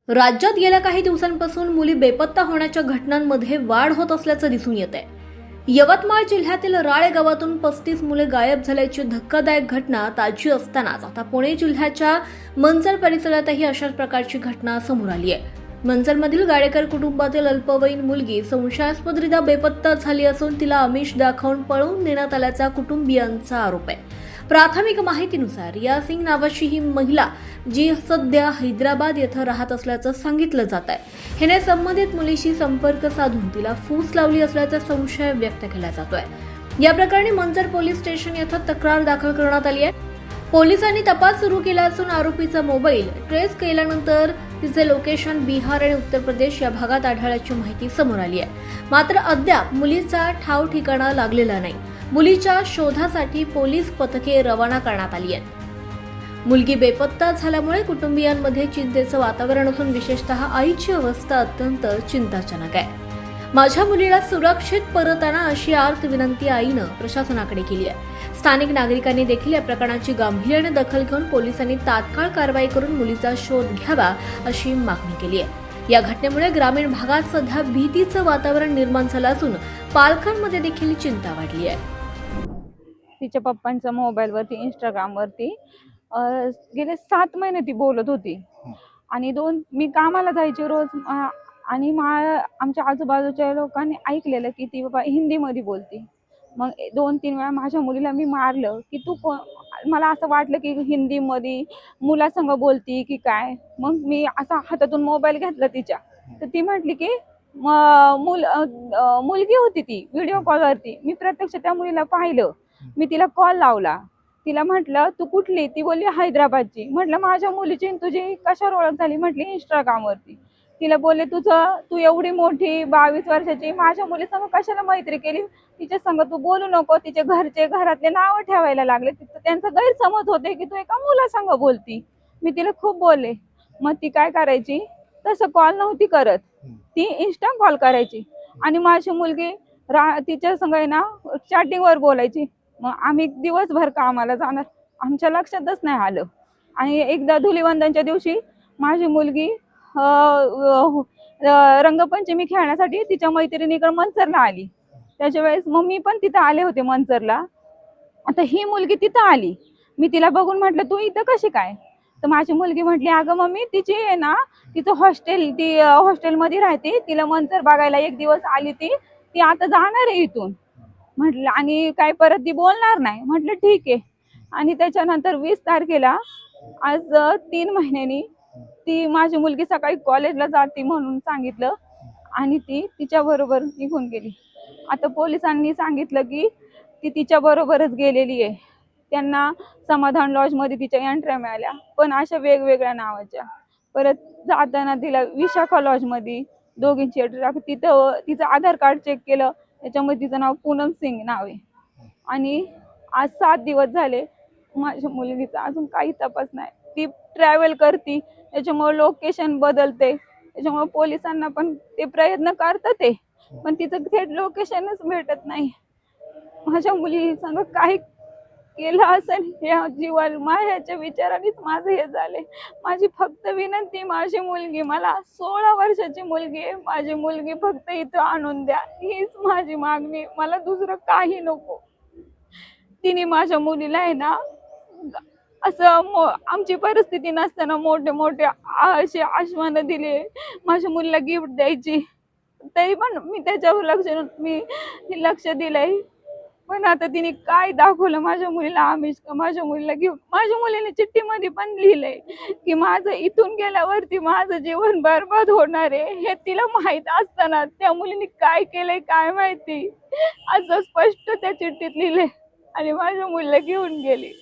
राज्यात गेल्या काही दिवसांपासून मुली बेपत्ता होण्याच्या घटनांमध्ये वाढ होत असल्याचं दिसून येत आहे। यवतमाळ जिल्ह्यातील राळे गावातून 35 मुले गायब झाल्याची धक्कादायक घटना ताजी असतानाच आता पुणे जिल्ह्याच्या मंचर परिसरातही अशाच प्रकारची घटना समोर आली आहे। मंचरमधील गाडेकर कुटुंबातील अल्पवयीन मुलगी संशयास्पदरित्या बेपत्ता झाली असून तिला आमिष दाखवून पळवून नेण्यात आल्याचा कुटुंबियांचा आरोप आहे। प्राथमिक माहितीनुसार रिया सिंग नावाची ही महिला जी सध्या हैदराबाद येथे राहत असल्याचं सांगितलं जात आहे, हिने संबंधित मुलीशी संपर्क साधून तिला फूस लावली असल्याचा संशय व्यक्त केला जातोय। या प्रकरणी मंचर पोलीस स्टेशन येथे तक्रार दाखल करण्यात आली आहे। पोलिसांनी तपास सुरू केला असून आरोपीचा मोबाईल ट्रेस केल्यानंतर तिचे लोकेशन बिहार आणि उत्तर प्रदेश या भागात आढळल्याची माहिती समोर आली आहे। मात्र अद्याप मुलीचा ठाव ठिकाणा लागलेला नाही। मुलीच्या शोधासाठी पोलीस पथके रवाना करण्यात आली आहेत। मुलगी बेपत्ता झाल्यामुळे कुटुंबियांमध्ये चिंतेचं वातावरण असून विशेषतः आईची अवस्था अत्यंत चिंताजनक आहे। माझ्या मुलीला सुरक्षित परत आणा अशी आर्त विनंती आईनं प्रशासनाकडे केली आहे। स्थानिक नागरिकांनी देखील या प्रकरणाची गांभीर्याने दखल घेऊन पोलिसांनी तात्काळ कारवाई करून मुलीचा शोध घ्यावा अशी मागणी केली आहे। या घटनेमुळे ग्रामीण भागात सध्या भीतीचं वातावरण निर्माण झालं असून पालकांमध्ये देखील चिंता वाढली आहे। तिच्या पप्पांच्या मोबाईलवरती इंस्टाग्रामवरती गेले 7 महिने ती बोलत होती आणि मी कामाला जायचे रोज आणि आमच्या आजूबाजूच्या लोकांनी ऐकलेलं की ती बाबा हिंदीमध्ये बोलते। मग 2-3 वेळा माझ्या मुलीला मी मारलं की तू मला असं वाटलं की हिंदीमध्ये मुलासंग बोलती की काय। मग मी असा हातातून मोबाईल घेतला तिच्या, तर ती म्हटली की मुलगी होती ती व्हिडिओ कॉलवरती। मी प्रत्यक्ष त्या मुलीला पाहिलं, मी तिला कॉल लावला, तिला म्हटलं तू कुठली, ती बोलली हैदराबादची। म्हटलं माझ्या मुलीची तुझी कशावर ओळख झाली, म्हटली इंस्टाग्रामवरती। तिला बोलले तू एवढी मोठी 22 वर्षाची माझ्या मुलीसंग कशाला मैत्री केली, तिच्या संग तू बोलू नको। तिचे घरातले नाव ठेवायला लागले, त्यांचा गैरसमज होते की तू एका मुलासंग बोलती। मी तिला खूप बोलले, मग ती काय करायची, तसं कॉल नव्हती करत, ती इंस्टा कॉल करायची आणि माझी मुलगी तिच्या संग आहे ना चॅटिंगवर बोलायची। मग आम्ही दिवसभर कामाला जाणार, आमच्या लक्षातच नाही आलं। आणि एकदा धुलीवंदनच्या दिवशी माझी मुलगी रंगपंचमी खेळण्यासाठी तिच्या मैत्रिणीकडे मंचरला आली। त्याच्या वेळेस मग मी पण तिथं आले होते मंचरला। आता ही मुलगी तिथं आली, मी तिला बघून म्हटलं तू इथं कशी काय, तर माझी मुलगी म्हटली अगं मम्मी तिची आहे ना तिचं ती हॉस्टेलमध्ये राहते, तिला मंचर बघायला एक दिवस आली ती आता जाणार आहे इथून। म्हटलं आणि काय परत ती बोलणार नाही, म्हटलं ठीक आहे। आणि त्याच्यानंतर 20 तारखेला आज 3 महिन्यांनी ती माझी मुलगी सकाळी कॉलेजला जाते म्हणून सांगितलं आणि ती तिच्याबरोबर निघून गेली। आता पोलिसांनी सांगितलं की ती तिच्याबरोबरच गेलेली आहे। त्यांना समाधान लॉजमध्ये तिच्या एंट्र्या मिळाल्या, पण अशा वेगवेगळ्या नावाच्या। परत जाताना तिला विशाखा लॉजमध्ये दोघींची एंट्री, तिथं तिचं आधार कार्ड चेक केलं, त्याच्यामध्ये तिचं नाव पूनम सिंग नाव आहे। आणि आज 7 दिवस झाले माझ्या मुलगीचा अजून काही तपास नाही। ती ट्रॅव्हल करते, त्याच्यामुळे लोकेशन बदलते, त्याच्यामुळे पोलिसांना पण ते प्रयत्न करतात ते, पण तिचं थेट लोकेशनच भेटत नाही। माझ्या मुलीसंग काही केलं असेल या जीवाला माझ्याच्या विचारानेच माझं हे झाले। माझी फक्त विनंती, माझी मुलगी, मला 16 वर्षाची मुलगी आहे, माझी मुलगी फक्त इथं आणून द्या, हीच माझी मागणी, मला दुसरं काही नको। तिने माझ्या मुलीला आहे ना असं आमची परिस्थिती नसताना मोठे मोठे असे आश्वानं दिले, माझ्या मुलीला गिफ्ट द्यायची, तरी पण मी त्याच्यावर लक्ष दिलंय। पण आता तिने काय दाखवलं माझ्या मुलीला आमिष, माझ्या मुलीला गिफ्ट। माझ्या मुलीने चिठ्ठीमध्ये पण लिहिलंय की माझं इथून गेल्यावरती माझं जीवन बरबाद होणार आहे, हे तिला माहित असताना त्या मुलीने काय केलंय काय माहिती, असं स्पष्ट त्या चिठ्ठीत लिहिलंय आणि माझ्या मुलीला घेऊन गेली।